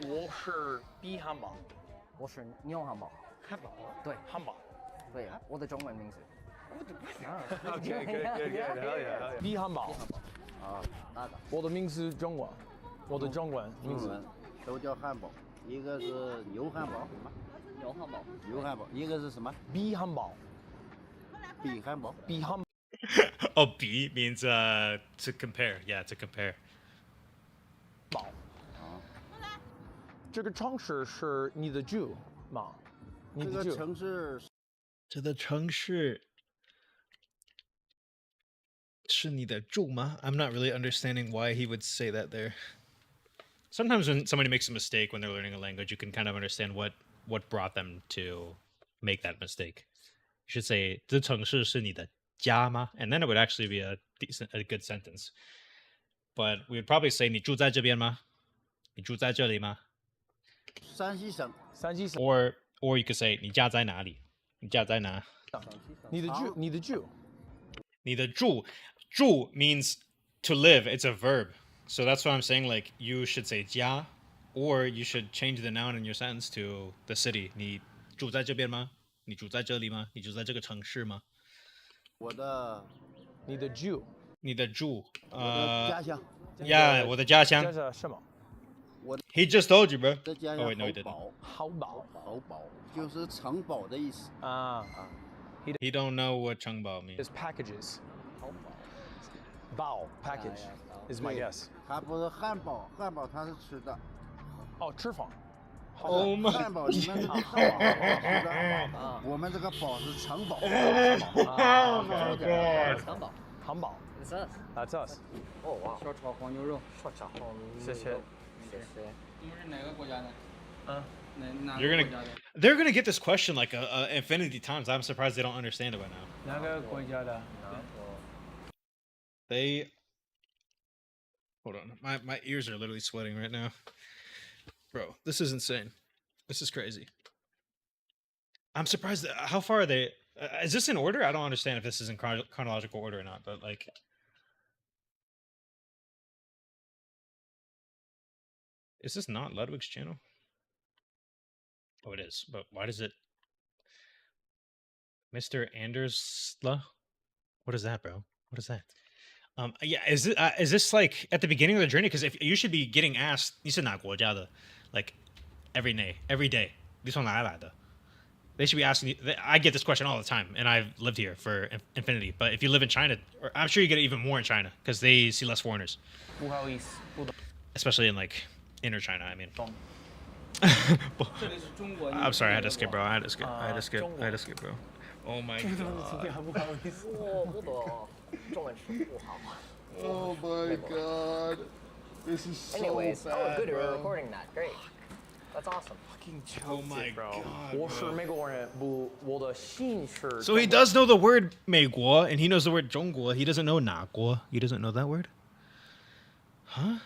我是 B 汉堡。我是牛汉堡。汉堡。对，汉堡。对，我的中文名字。OK， good。 B 汉堡。啊，那个。我的名字中文。我的中文名字。都叫汉堡，一个是牛汉堡，什么？牛汉堡。牛汉堡，一个是什么？ B 汉堡。比汉堡。B 汉堡。 Oh, B means to compare. Yeah, to compare. 堡。这个城市是你的住吗？你的住。这个城市。这个城市是你的住吗? I'm not really understanding why he would say that there. Sometimes when somebody makes a mistake when they're learning a language, you can kind of understand what brought them to make that mistake. You should say 这城市是你的家吗? And then it would actually be a good sentence. But we would probably say 你住在这边吗? 你住在这里吗? 山西省。山西省。 Or you could say 你家在哪里? 你家在哪? 你的住，你的住。你的住，住 means to live. It's a verb. So that's why I'm saying like you should say 家 or you should change the noun in your sentence to the city. 你住在这边吗? 你住在这里吗? 你住在这个城市吗? 你的住。你的住。我的家乡。Yeah, 我的家乡。家乡什么？ He just told you, bro. 这家 Oh 乡 wait, no, he didn't. 豪堡，豪堡就是城堡的意思。啊。He don't know what 城堡 means. Is packages. 堡 package is my guess. 它不是汉堡，汉堡它是吃的。哦，脂肪。 Oh my. 汉堡你们是汉堡吃的，我们这个堡是城堡。Oh my god. 汉堡。汉堡。That's us. That's us. 哦哇。小炒黄牛肉。小炒黄牛肉。谢谢。谢谢。你们是哪个国家的？嗯。哪 You're 个 gonna 国家的？ they're gonna get this question like infinity times. I'm surprised they don't understand it by now. 哪个国家的？ They hold on. My ears are literally sweating right now. Bro, this is insane. This is crazy. I'm surprised. How far are they? Is this in order? I don't understand if this is in chronological order or not, but like. Is this not Ludwig's channel? Oh, it is. But why does it... Mr. Andersla? What is that, bro? What is that? Yeah, is this like at the beginning of the journey? Because if you should be getting asked, 你是哪国家的? Like every day. 你从哪来的? They should be asking you. I get this question all the time, and I've lived here for infinity. But if you live in China, or I'm sure you get it even more in China because they see less foreigners. 不好意思，不懂。 Especially in like inner China, I mean. 这里是中国。 I'm sorry, I had to skip, bro. I had to skip, bro. Oh my god. 不好意思。我不懂中文是不好。 Oh my god, this is so Anyways, bad, oh good, you're bro. recording that. Great. That's awesome. Oh my god. 我是美国人，不，我的姓是。 So he does know the word 美国 and he knows the word 中国. He doesn't know 哪国. He doesn't know that word? Huh?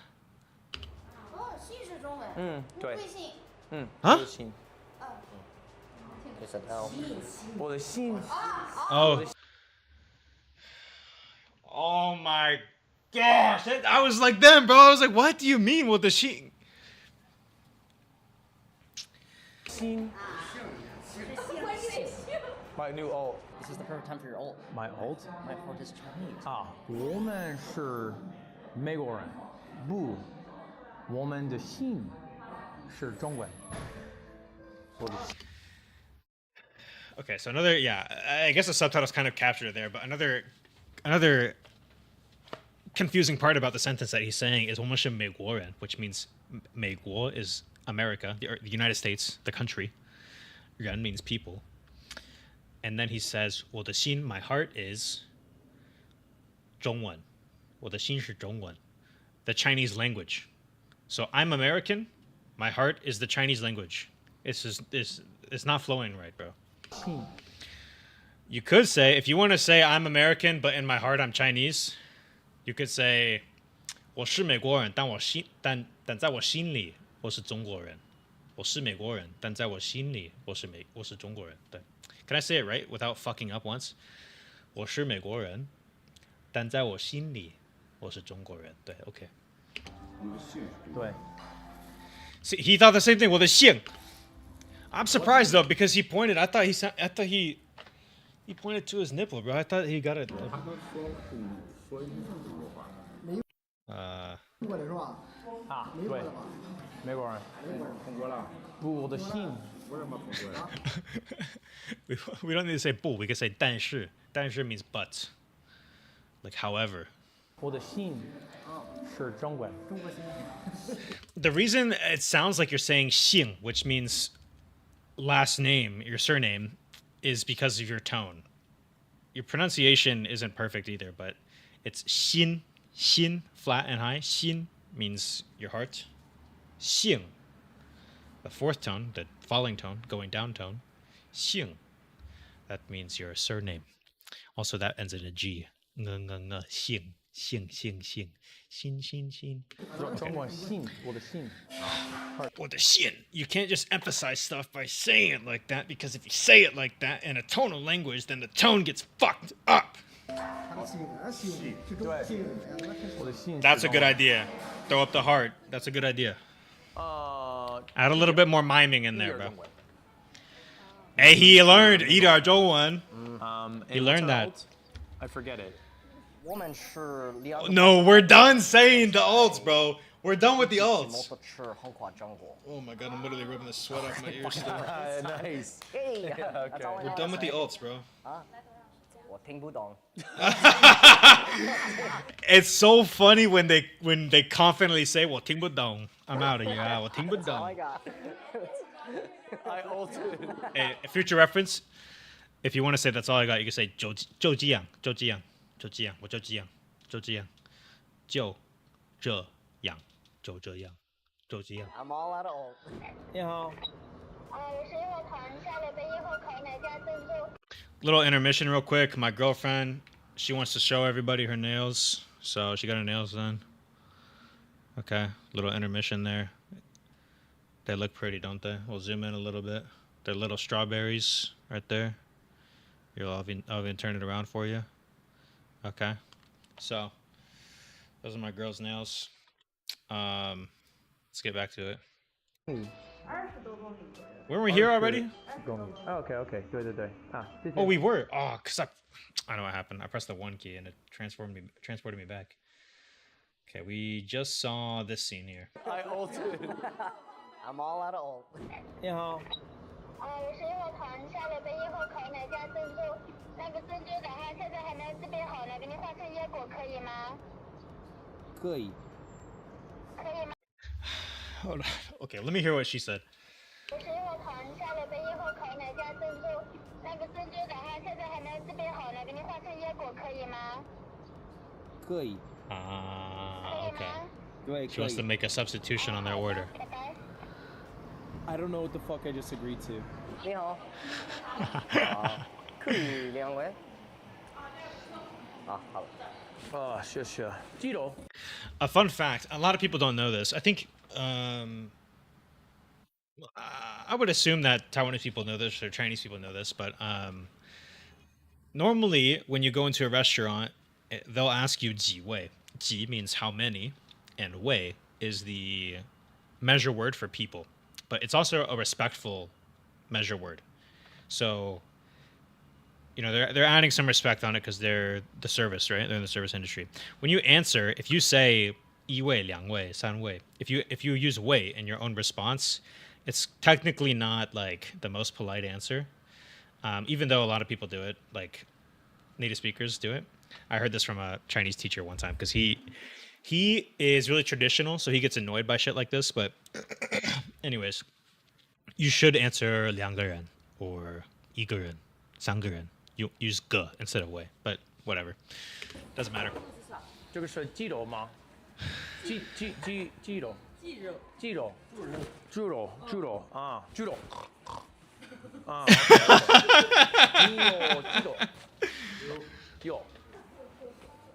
哦，姓是中文。嗯，对。贵姓？嗯。 Huh? 我的姓。It's an L. 我的姓。 Oh. Oh my gosh. I was like them, bro. I was like, what do you mean with the she? 姓。My new old. This is the perfect time for your ult. My old. My heart is Chinese. 啊，我们是美国人，不，我们的姓是中文。我的。 Okay, so another, yeah, I guess the subtitles kind of captured it there, but another confusing part about the sentence that he's saying is 我们是美国人, which means 美国 is America, the United States, the country. 人 means people. And then he says, 我的心, my heart is 中文.我的心是中文. The Chinese language. So I'm American. My heart is the Chinese language. It's not flowing right, bro. You could say, if you want to say I'm American, but in my heart I'm Chinese, you could say 我是美国人，但在我心里我是中国人。我是美国人，但在我心里我是中国人。对。Can I say it right without fucking up once? 我是美国人，但在我心里我是中国人。对 ，OK。对。See, he thought the same thing. 我的姓。I'm surprised though because he pointed. I thought he pointed to his nipple, bro. I thought he got it. 中国人是吧？啊，对，美国人。通过了。不，我的姓。为什么通过了？ we don't need to say 不, we can say 但是. 但是 means but. Like however. 我的姓是中文。The reason it sounds like you're saying 姓, which means last name, your surname, is because of your tone. Your pronunciation isn't perfect either, but it's 心, 心, flat and high. 心 means your heart. 姓, the fourth tone, the falling tone, going down tone. 姓, that means your surname. Also, that ends in a G. 姓, 姓, 姓, 姓, 心, 心, 心.中文姓，我的姓。我的姓. You can't just emphasize stuff by saying it like that, because if you say it like that in a tonal language, then the tone gets fucked up. That's a good idea. Throw up the heart. That's a good idea. Add a little bit more miming in there, bro. Hey, he learned 一点中文. He learned that. I forget it. No, we're done saying the alts, bro. We're done with the alts. Oh my god, I'm literally rubbing the sweat off my ears still. Nice. Okay. We're done with the alts, bro. 我听不懂。 It's so funny when they confidently say 我听不懂. I'm out of here. 我听不懂. Oh my god. I altered. Hey, future reference. If you want to say that's all I got, you can say 就这样,就这样,就这样,我就这样,就这样,就这样,就这样,就这样. I'm all out of old. 你好。Little intermission real quick. My girlfriend, she wants to show everybody her nails, so she got her nails done. Okay, little intermission there. They look pretty, don't they? We'll zoom in a little bit. They're little strawberries right there. I'll even turn it around for you. Okay, so those are my girl's nails. Let's get back to it. Weren't we here already? Okay. 对对对。啊，谢谢。 Oh, we were. Oh, cause I know what happened. I pressed the 1 key and it transported me back. Okay, we just saw this scene here. I altered. I'm all out of old. 你好。我是因为考完下了班以后考哪家珍珠，那个珍珠赶快现在还没有自备好呢，给你换成椰果可以吗？可以。可以吗？ Hold on. Okay, let me hear what she said. 我是因为考完下了班以后考哪家珍珠，那个珍珠赶快现在还没有自备好呢，给你换成椰果可以吗？可以。Okay. She wants to make a substitution on their order. I don't know what the fuck I just agreed to. 你好。可以两位。啊，好了。啊，谢谢。记住。 A fun fact. A lot of people don't know this. I think I would assume that Taiwanese people know this or Chinese people know this, but normally when you go into a restaurant, they'll ask you 几位. 几 means how many, and 位 is the measure word for people, but it's also a respectful measure word. So, you know, they're adding some respect on it because they're the service, right? They're in the service industry. When you answer, if you say 一位,两位,三位, if you use 位 in your own response, it's technically not like the most polite answer, even though a lot of people do it, like native speakers do it. I heard this from a Chinese teacher one time because he is really traditional, so he gets annoyed by shit like this. But anyways, you should answer 两个人 or 一个人,三个人. You use 个 instead of 为, but whatever. Doesn't matter. 这个是鸡肉吗？鸡肉。鸡肉啊，猪肉啊，鸡肉，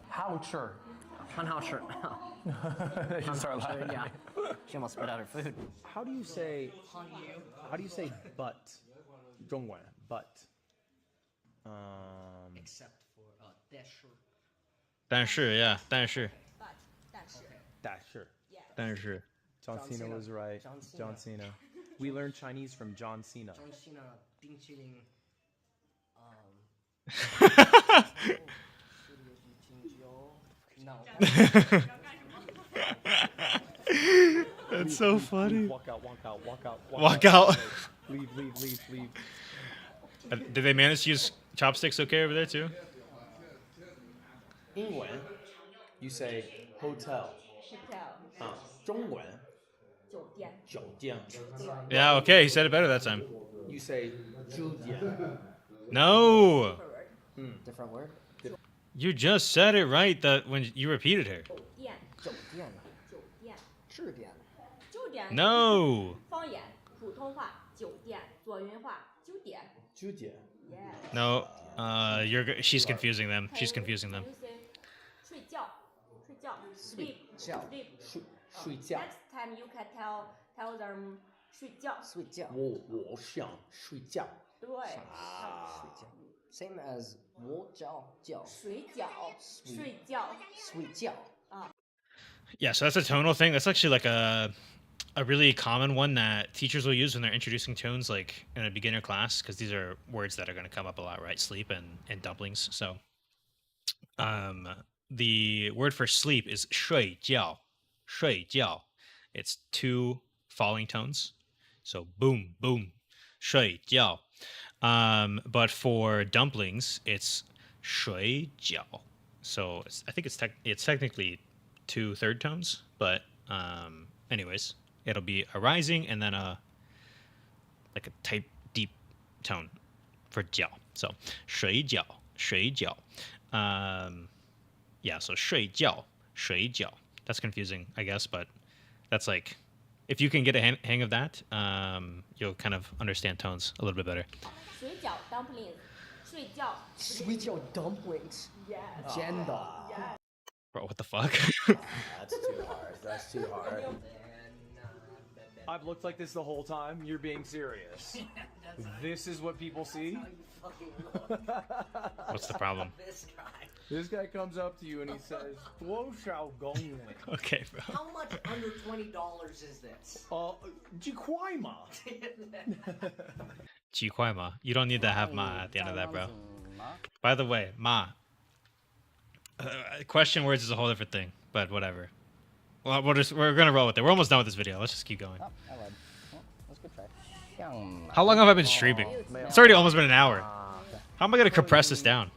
好吃，很好吃。 You start laughing. Yeah. She almost spit out her food. How do you say but? 中文 but. Except for 但是 yeah, 但是但是 John Cena was right. John Cena. We learned Chinese from John Cena. John Cena 冰淇淋 No. That's so funny. Walk out. Walk out. Leave. Did they manage to use chopsticks okay over there too? 英文 you say hotel. 中文酒店 Yeah, okay, he said it better that time. You say 酒店 No, Different word? you just said it right that when you repeated her. 酒店 No. 方言普通话酒店左云话酒店 酒店 No, she's confusing them. She's confusing them. 睡觉 sleep 睡觉 next time you can tell them 睡觉睡觉我想睡觉对 Same as 我觉睡觉 Yeah, so that's a tonal thing. That's actually like a really common one that teachers will use when they're introducing tones, like in a beginner class, because these are words that are going to come up a lot, right? Sleep and dumplings. So, the word for sleep is 睡觉. It's two falling tones, so boom, boom, 睡觉. But for dumplings, it's 水饺. So I think it's technically two third tones, but anyways, it'll be a rising and then a type deep tone for 饺. So 水饺. Yeah, so 睡觉. That's confusing, I guess, but that's like, if you can get a hang of that, you'll kind of understand tones a little bit better. 水饺 dumplings 睡觉水饺 dumplings yes 煎的 Bro, what the fuck? That's too hard. I've looked like this the whole time. You're being serious. This is what people see? What's the problem? This guy comes up to you and he says, 多少公里? Okay, bro. How much under $20 is this? 几块嘛? 几块嘛? You don't need to have ma at the end of that, bro. By the way, ma. Question words is a whole different thing, but whatever. Well, we're gonna roll with it. We're almost done with this video. Let's just keep going. Oh, I lied. Well, that's a good try. How long have I been streaming? It's already almost been an hour. How am I gonna compress this down?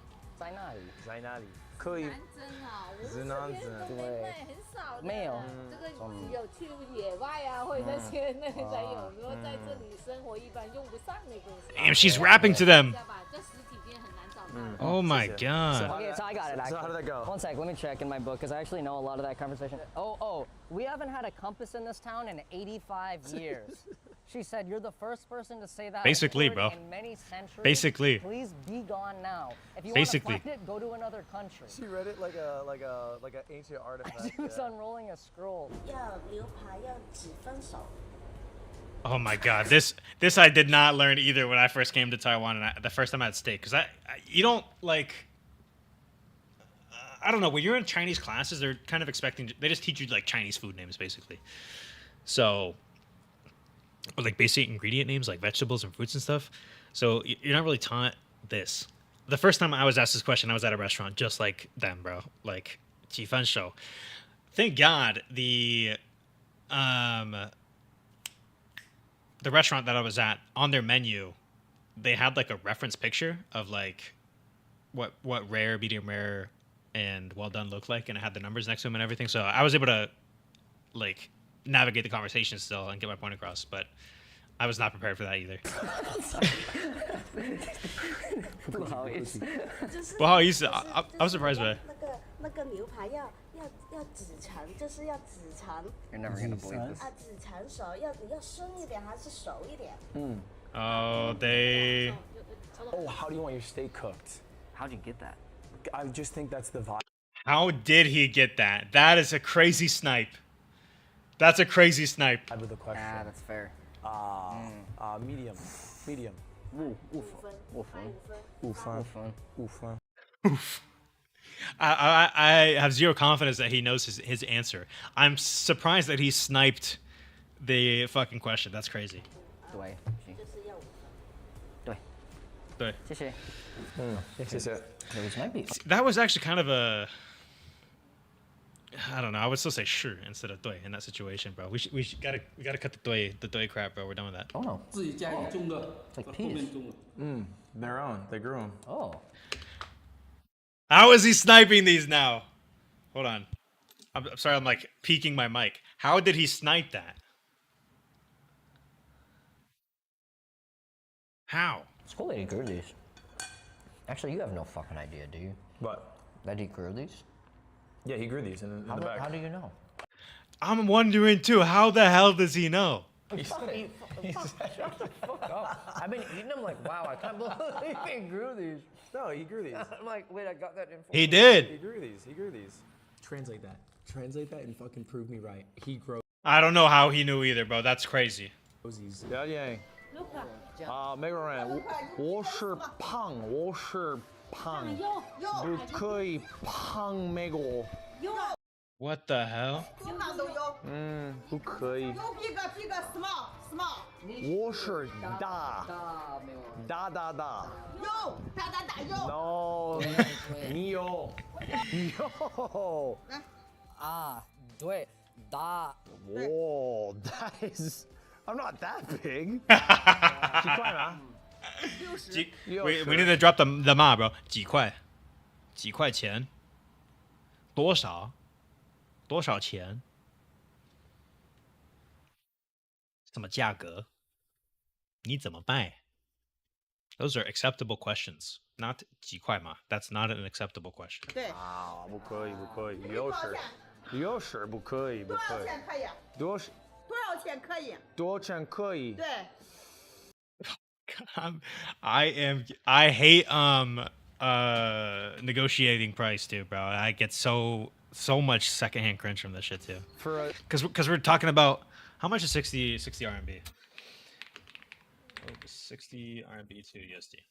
在哪里可以男生啊我直男子对很少的没有这个只有去野外啊或者那些那个才有如果在这里生活一般用不上那个 Damn, she's rapping to them. 这实体店很难找到 Oh my god. Okay, so I got it. Actually. So how did that go? One sec, let me check in my book because I actually know a lot of that conversation. Oh, we haven't had a compass in this town in 85 years. She said, "You're the first person to say that Basically, word bro. in many centuries. Basically. Please be gone now. If you Basically. want to find it, go to another country." She read it like an ancient artifact. She was unrolling a scroll. 要牛排要几分熟 Oh my god, this I did not learn either when I first came to Taiwan and the first time I had steak, because you don't like. I don't know, when you're in Chinese classes, they're kind of expecting, they just teach you like Chinese food names basically. So, or like basic ingredient names like vegetables and fruits and stuff. So you're not really taught this. The first time I was asked this question, I was at a restaurant just like them, bro. Like, 鸡饭show. Thank God the restaurant that I was at, on their menu, they had like a reference picture of like what rare, medium rare, and well done looked like, and it had the numbers next to them and everything. So I was able to like navigate the conversation still and get my point across. But I was not prepared for that either. 不好意思。不好意思, I'm surprised by it. 那个牛排要指长，就是要指长。 You're never gonna believe this. 啊，指长熟，要生一点还是熟一点？ Oh, they. Oh, how do you want your steak cooked? How'd you get that? I just think that's the vibe How did he get that? That is a crazy snipe. That's a crazy snipe. of the question. Ah, that's fair. Medium. Medium. 5分。 Ufan. I have zero confidence that he knows his answer. I'm surprised that he sniped the fucking question. That's crazy. 对，就是要5分。对，对，谢谢。谢谢。 It was might be. That was actually kind of a. I don't know. I would still say sure instead of 对 in that situation, bro. We gotta cut the 对 crap, bro. We're done with that. Oh no. 自己家里种的， Like 后面种的。 Their own. They grew them. Oh. How is he sniping these now? Hold on. I'm sorry. I'm like peeking my mic. How did he snipe that? How? School lady grew these. Actually, you have no fucking idea, do you? What? That he grew these? Yeah, he grew these in the back. How do you know? I'm wondering too. How the hell does he know? Shut the fuck up. I've been eating them like, wow, I can't believe he grew these. No, he grew these. I'm like, wait, I got that info. He did. He grew these. Translate that. Translate that and fucking prove me right. He grows I don't know how he knew either, bro. That's crazy. these. Yeah. 美国人，我是胖，不可以胖美国。 What the hell? 不可以。我是大。大。No， 你有。啊，对，大。 Whoa, that is. I'm not that big. 几块吗？ We need to drop the ma, bro. 几块？几块钱？多少？多少钱？什么价格？你怎么卖？ Those are acceptable questions, not 几块嘛. That's not an acceptable question. 对。啊，不可以，有时不可以。多少钱可以？多少钱可以？对。 I hate negotiating price too, bro. I get so much secondhand cringe from this shit too. Because we're talking about how much is 60 RMB? Oh, 60 RMB to USD.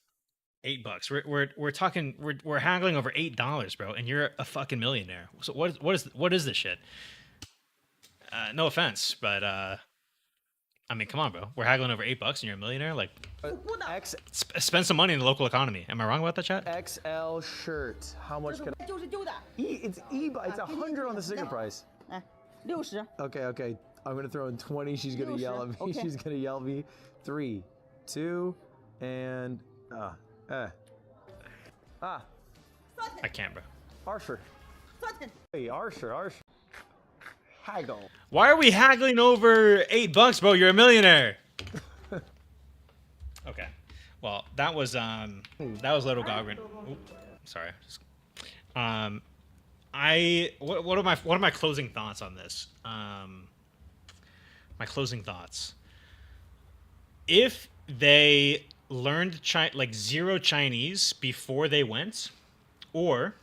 $8. We're talking we're haggling over $8, bro, and you're a fucking millionaire. So what is this shit? No offense, but I mean, come on, bro. We're haggling over $8 and you're a millionaire. Like, spend some money in the local economy. Am I wrong about that, chat? XL shirt. How much can I? It's It's 100 on the sticker price. 60. Okay. I'm gonna throw in 20. She's gonna yell at me. Okay. She's gonna yell at me. 3, 2, and I can't, bro. Arsher. Hey, Arsher. Haggle. Why are we haggling over $8, bro? You're a millionaire. Okay. Well, that was Little Gogrin. Sorry. What are my closing thoughts on this? My closing thoughts. If they learned zero Chinese before they went, or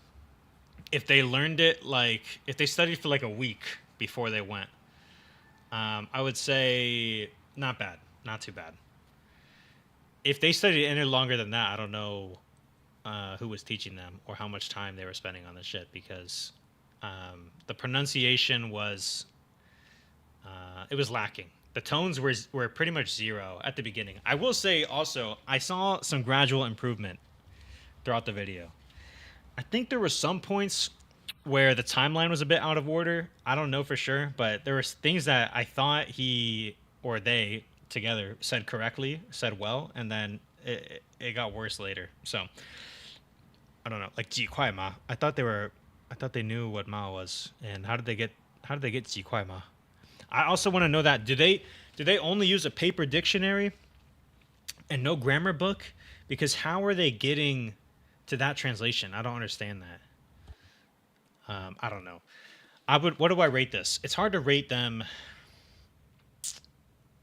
if they learned it if they studied for like a week before they went, I would say not bad, not too bad. If they studied any longer than that, I don't know who was teaching them or how much time they were spending on this shit, because the pronunciation was it was lacking. The tones were pretty much zero at the beginning. I will say also, I saw some gradual improvement throughout the video. I think there were some points where the timeline was a bit out of order. I don't know for sure, but there were things that I thought he or they together said well, and then it got worse later. So I don't know, like 几块嘛. I thought they knew what ma was, and how did they get 几块嘛? I also want to know that do they only use a paper dictionary and no grammar book? Because how are they getting to that translation? I don't understand that. I don't know. What do I rate this? It's hard to rate them.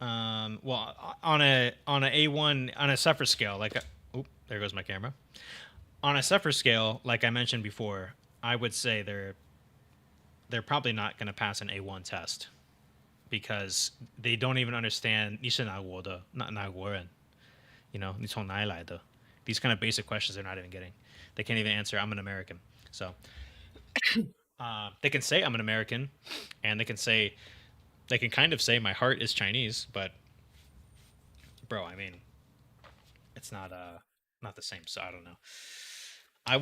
Well, on a A1 on a Suffer scale, like there goes my camera. On a Suffer scale, like I mentioned before, I would say they're probably not going to pass an A1 test because they don't even understand 你是哪国的, not 哪国人, you know, 你从哪里来的? These kind of basic questions they're not even getting. They can't even answer, I'm an American. So they can say I'm an American, and they can kind of say my heart is Chinese, but bro, I mean, it's not the same. So I don't know. I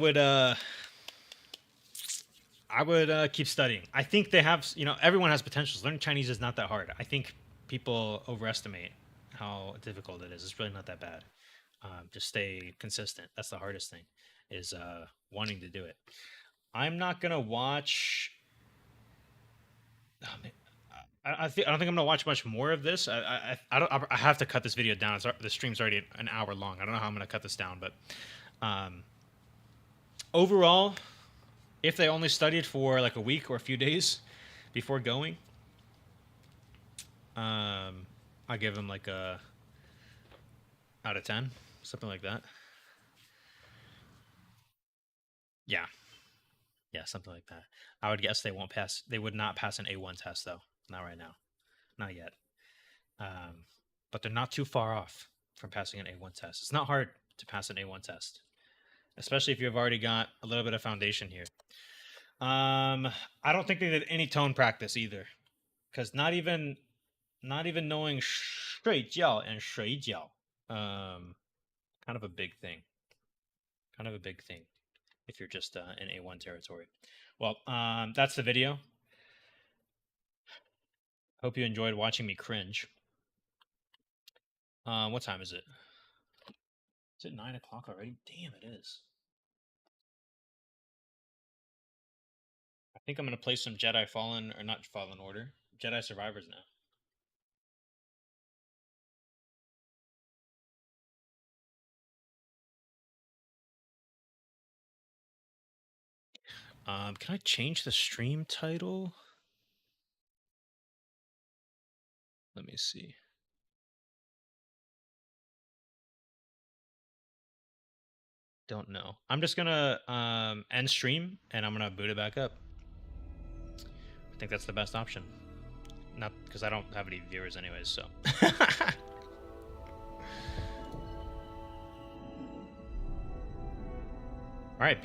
would keep studying. I think they have, everyone has potentials. Learning Chinese is not that hard. I think people overestimate how difficult it is. It's really not that bad. Just stay consistent. That's the hardest thing, is wanting to do it. I'm not gonna watch. I don't think I'm gonna watch much more of this. I have to cut this video down. The stream's already an hour long. I don't know how I'm gonna cut this down, but overall, if they only studied for like a week or a few days before going, I give them like a out of 10, something like that. Yeah, something like that. I would guess they won't pass. They would not pass an A1 test though. Not right now, not yet. But they're not too far off from passing an A1 test. It's not hard to pass an A1 test, especially if you've already got a little bit of foundation here. I don't think they did any tone practice either, because not even knowing 睡觉 and 水饺, kind of a big thing. If you're just in A1 territory. Well, that's the video. Hope you enjoyed watching me cringe. What time is it? Is it 9 o'clock already? Damn, it is. I think I'm going to play some Jedi Fallen, or not Fallen Order, Jedi Survivors now. Can I change the stream title? Let me see. Don't know. I'm just gonna end stream and I'm gonna boot it back up. I think that's the best option. Not because I don't have any viewers anyways, so. All right,